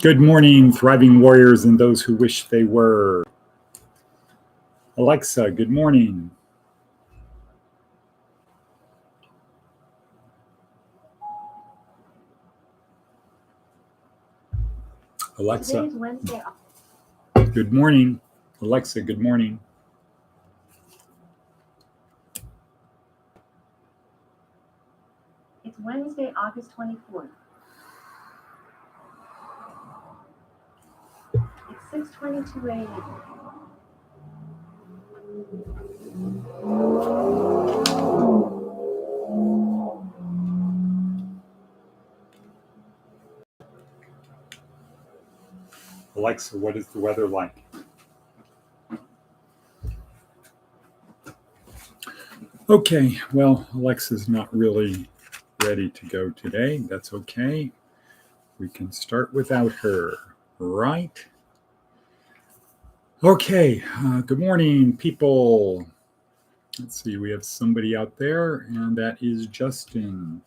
Good morning, thriving warriors and those who wish they were. Alexa, good morning. Alexa. Today's Wednesday. Good morning. Alexa, good morning. It's Wednesday, August 24th. It's 6:22 a.m. Alexa, what is the weather like? Okay, well, Alexa's not really ready to go today. That's okay. We can start without her, right? Okay, good morning, people. Let's see, we have somebody out there, and that is Justin.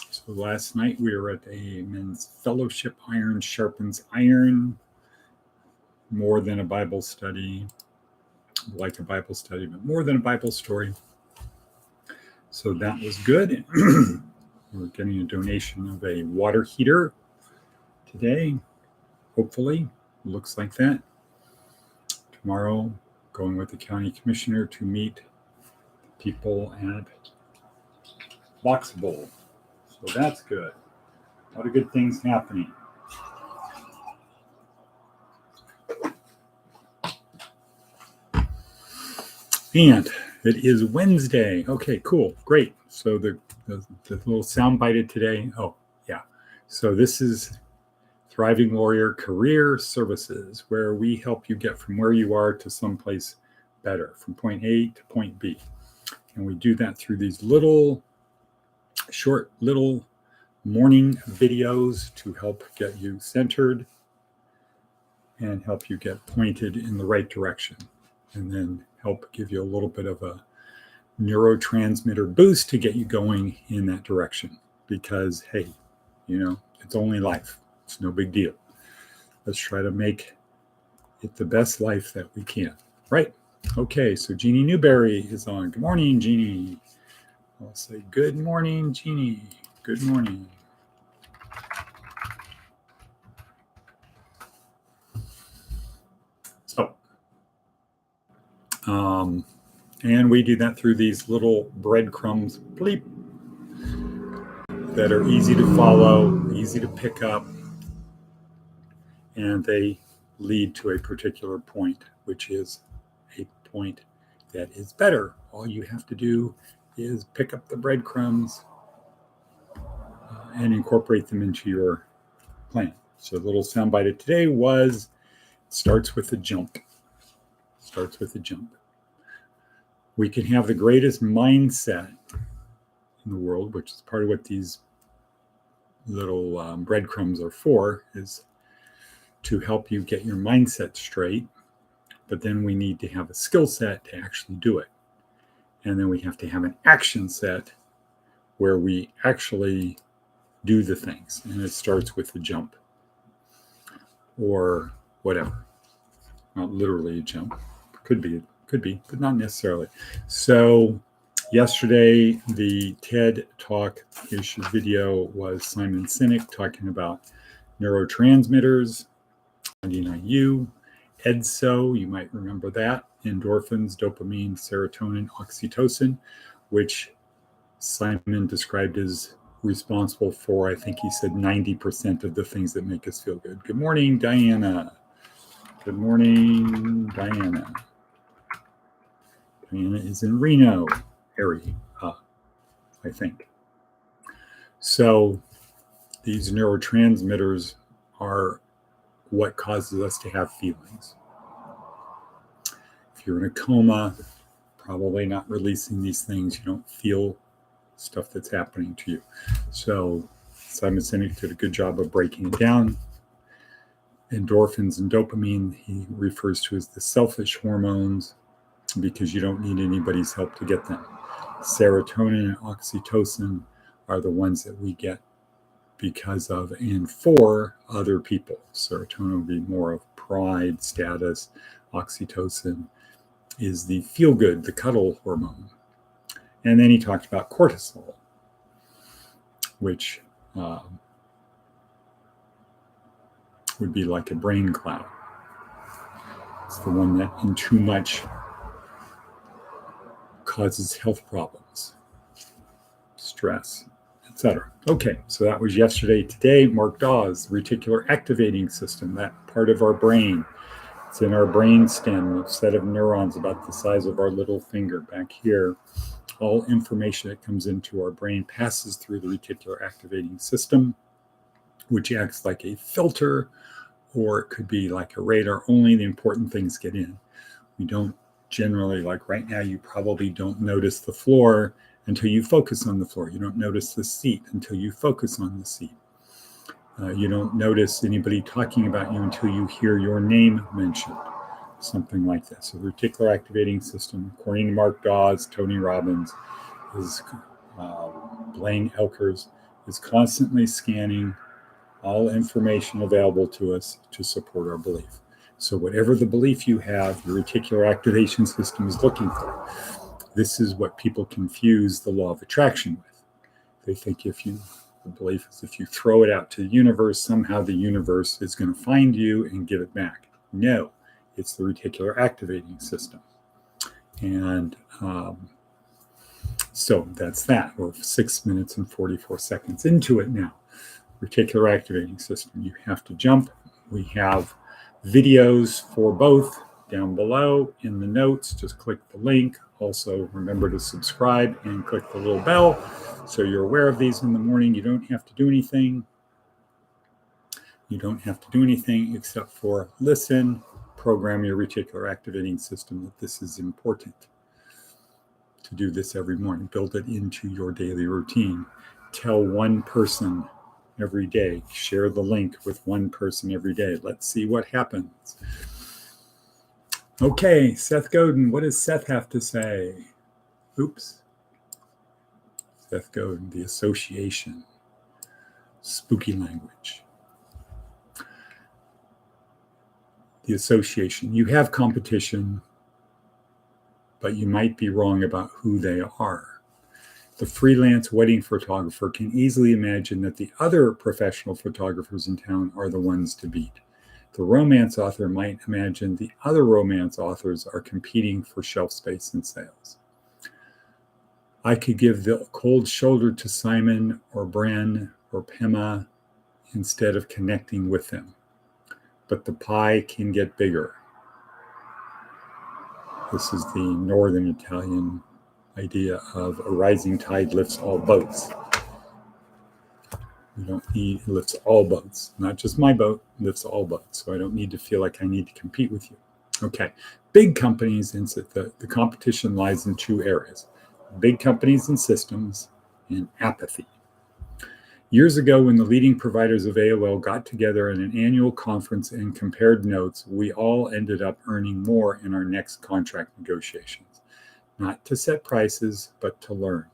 So last night we were at a men's fellowship, Iron Sharpens Iron. More than a Bible study, like a Bible study, but more than a Bible story. So that was good. We're getting a donation of a water heater today, hopefully. Looks like that. Tomorrow, going with the county commissioner to meet people at Boxable. So that's good. A lot of good things happening. And it is Wednesday. Okay, cool, great. So the little sound bited today. Oh, yeah. So this is Thriving Warrior Career Services, where we help you get from where you are to someplace better, from point A to point B. And we do that through these short little morning videos to help get you centered and help you get pointed in the right direction. And then help give you a little bit of a neurotransmitter boost to get you going in that direction. Because, hey, it's only life. It's no big deal. Let's try to make it the best life that we can, right? Okay, so Jeannie Newberry is on. Good morning, Jeannie. I'll say good morning, Jeannie. Good morning. So, and we do that through these little breadcrumbs, bleep, that are easy to follow, easy to pick up, and they lead to a particular point, which is a point that is better. All you have to do is pick up the breadcrumbs and incorporate them into your plan. So the little soundbite of today was, starts with a jump. Starts with a jump. We can have the greatest mindset in the world, which is part of what these little breadcrumbs are for, is to help you get your mindset straight. But then we need to have a skill set to actually do it. And then we have to have an action set where we actually do the things. And it starts with a jump or whatever. Not literally a jump. Could be, but not necessarily. So yesterday, the TED Talk video was Simon Sinek talking about neurotransmitters, 99U, EDSO, you might remember that, endorphins, dopamine, serotonin, oxytocin, which Simon described as responsible for, I think he said 90% of the things that make us feel good. Good morning, Diana. Good morning, Diana. Diana is in Reno area, I think. So these neurotransmitters are what causes us to have feelings. If you're in a coma, probably not releasing these things, you don't feel stuff that's happening to you. So Simon Sinek did a good job of breaking it down. Endorphins and dopamine, he refers to as the selfish hormones, because you don't need anybody's help to get them. Serotonin and oxytocin are the ones that we get because of and for other people. Serotonin would be more of pride, status. Oxytocin is the feel-good, the cuddle hormone. And then he talked about cortisol, which would be like a brain cloud. It's the one that in too much causes health problems, stress, etc. Okay, so that was yesterday. Today, Mark Dawes, reticular activating system, that part of our brain. It's in our brain stem, a set of neurons about the size of our little finger back here. All information that comes into our brain passes through the reticular activating system, which acts like a filter, or it could be like a radar. Only the important things get in. We don't generally, like right now, you probably don't notice the floor until you focus on the floor. You don't notice the seat until you focus on the seat. You don't notice anybody talking about you until you hear your name mentioned. Something like that. So the reticular activating system, according to Mark Dawes, Tony Robbins, Blaine Elkers, is constantly scanning all information available to us to support our belief. So whatever the belief you have, the reticular activation system is looking for. This is what people confuse the law of attraction with. They think the belief is if you throw it out to the universe, somehow the universe is going to find you and give it back. No. It's the reticular activating system. And so that's that. We're 6 minutes and 44 seconds into it now. Reticular activating system. You have to jump. We have videos for both down below in the notes. Just click the link. Also, remember to subscribe and click the little bell so you're aware of these in the morning. You don't have to do anything. You don't have to do anything except for listen. Program your reticular activating system that this is important to do this every morning. Build it into your daily routine. Tell one person every day. Share the link with one person every day. Let's see what happens. Okay, Seth Godin. What does Seth have to say? Oops. Seth Godin, the association. Spooky language. The association. You have competition, but you might be wrong about who they are. The freelance wedding photographer can easily imagine that the other professional photographers in town are the ones to beat. The romance author might imagine the other romance authors are competing for shelf space and sales. I could give the cold shoulder to Simon or Bren or Pema instead of connecting with them. But the pie can get bigger. This is the Northern Italian idea of a rising tide lifts all boats. We don't need, it lifts all boats, not just my boat, lifts all boats. So I don't need to feel like I need to compete with you. Okay, big companies, the competition lies in two areas. Big companies and systems and apathy. Years ago, when the leading providers of AOL got together in an annual conference and compared notes, we all ended up earning more in our next contract negotiations. Not to set prices, but to learn.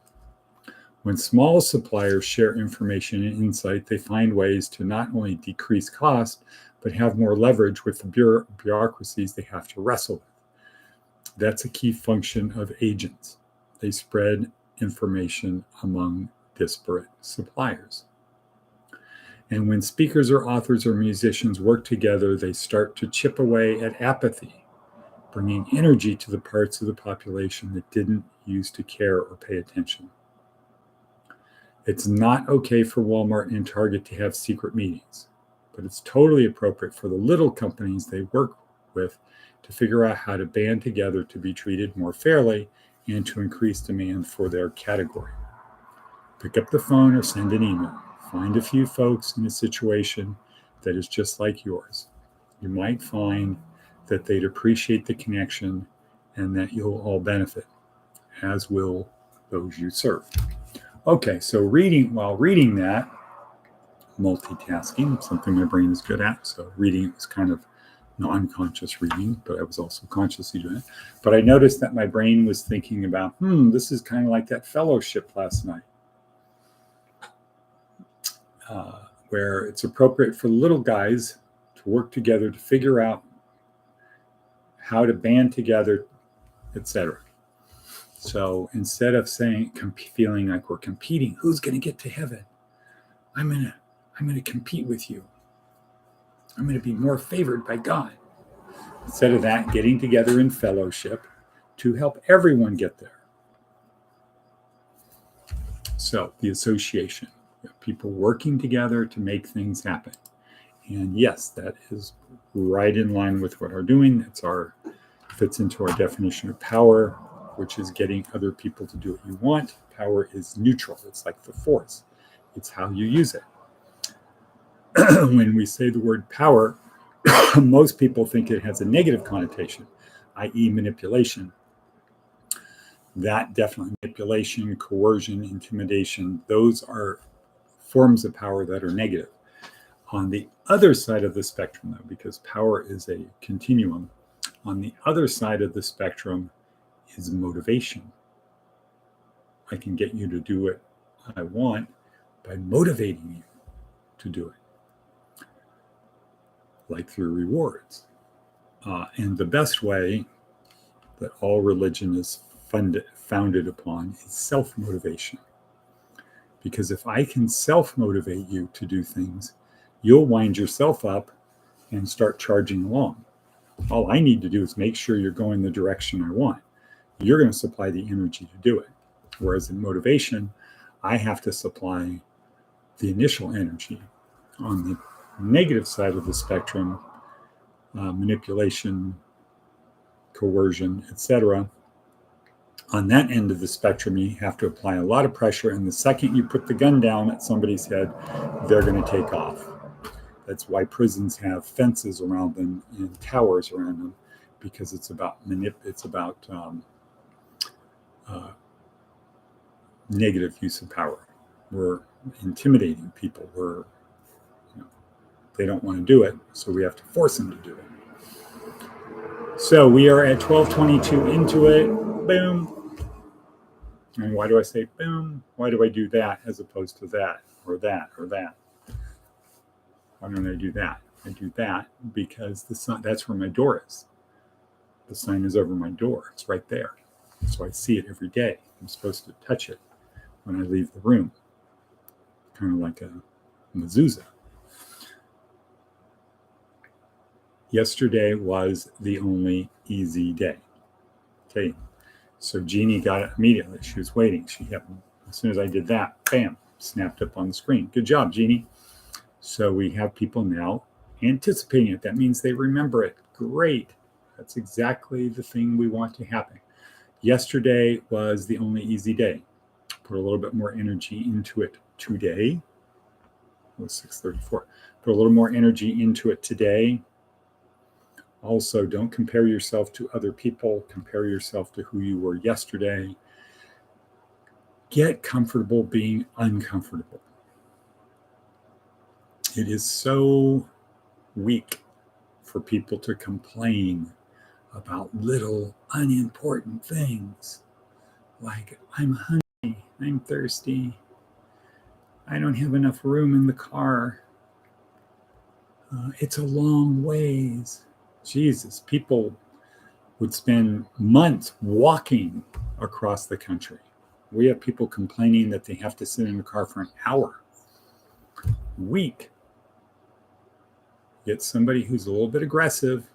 When small suppliers share information and insight, they find ways to not only decrease cost, but have more leverage with the bureaucracies they have to wrestle with. That's a key function of agents. They spread information among disparate suppliers. And when speakers or authors or musicians work together, they start to chip away at apathy, bringing energy to the parts of the population that didn't used to care or pay attention. It's not okay for Walmart and Target to have secret meetings, but it's totally appropriate for the little companies they work with to figure out how to band together to be treated more fairly and to increase demand for their category. Pick up the phone or send an email. Find a few folks in a situation that is just like yours. You might find that they'd appreciate the connection and that you'll all benefit, as will those you serve. Okay, so while reading that, multitasking, something my brain is good at. So reading was kind of non-conscious reading, but I was also consciously doing it. But I noticed that my brain was thinking about, this is kind of like that fellowship last night. where it's appropriate for little guys to work together to figure out how to band together, etc. So instead of feeling like we're competing, who's going to get to heaven? I'm going to compete with you. I'm going to be more favored by God. Instead of that, getting together in fellowship to help everyone get there. So the association, people working together to make things happen. And yes, that is right in line with what we're doing. Fits into our definition of power, which is getting other people to do what you want. Power is neutral. It's like the force. It's how you use it. When we say the word power, most people think it has a negative connotation, i.e. manipulation. That definitely, manipulation, coercion, intimidation, those are forms of power that are negative. On the other side of the spectrum, though, because power is a continuum, on the other side of the spectrum is motivation. I can get you to do what I want by motivating you to do it, like through rewards. And the best way that all religion is founded upon is self-motivation. Because if I can self-motivate you to do things, you'll wind yourself up and start charging along. All I need to do is make sure you're going the direction I want. You're going to supply the energy to do it. Whereas in motivation, I have to supply the initial energy. On the negative side of the spectrum, manipulation, coercion, etc. On that end of the spectrum, you have to apply a lot of pressure. And the second you put the gun down at somebody's head, they're going to take off. That's why prisons have fences around them and towers around them, because it's about negative use of power. We're intimidating people. They don't want to do it, so we have to force them to do it. So we are at 12:22 into it. Boom. And why do I say boom? Why do I do that as opposed to that or that or that? Why don't I do that? I do that because that's where my door is. The sign is over my door. It's right there. So I see it every day. I'm supposed to touch it when I leave the room. Kind of like a mezuzah. Yesterday was the only easy day. Okay. So Jeannie got it immediately. She was waiting. As soon as I did that, bam, snapped up on the screen. Good job, Jeannie. So we have people now anticipating it. That means they remember it. Great. That's exactly the thing we want to happen. Yesterday was the only easy day. Put a little bit more energy into it today. It was 6:34. Put a little more energy into it today. Also, don't compare yourself to other people. Compare yourself to who you were yesterday. Get comfortable being uncomfortable. It is so weak for people to complain about little unimportant things like I'm hungry, I'm thirsty, I don't have enough room in the car, it's a long ways. Jesus, people would spend months walking across the country. We have people complaining that they have to sit in the car for an hour. Weak. Get somebody who's a little bit aggressive.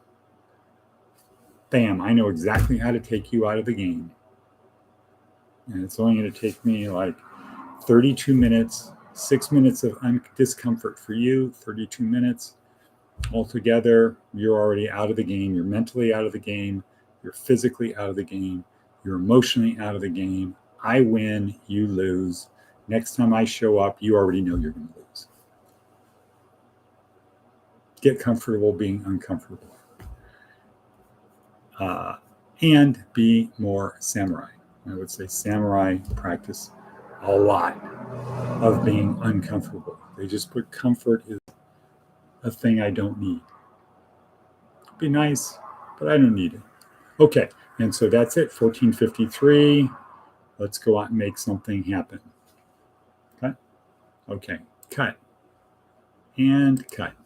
Bam, I know exactly how to take you out of the game. And it's only going to take me like 32 minutes, 6 minutes of discomfort for you, 32 minutes. Altogether, you're already out of the game. You're mentally out of the game. You're physically out of the game. You're emotionally out of the game. I win, you lose. Next time I show up, you already know you're going to lose. Get comfortable being uncomfortable. And be more samurai. I would say samurai practice a lot of being uncomfortable. They just put comfort is a thing I don't need. Be nice, but I don't need it. Okay, and so that's it, 14:53. Let's go out and make something happen. Okay, cut. and cut.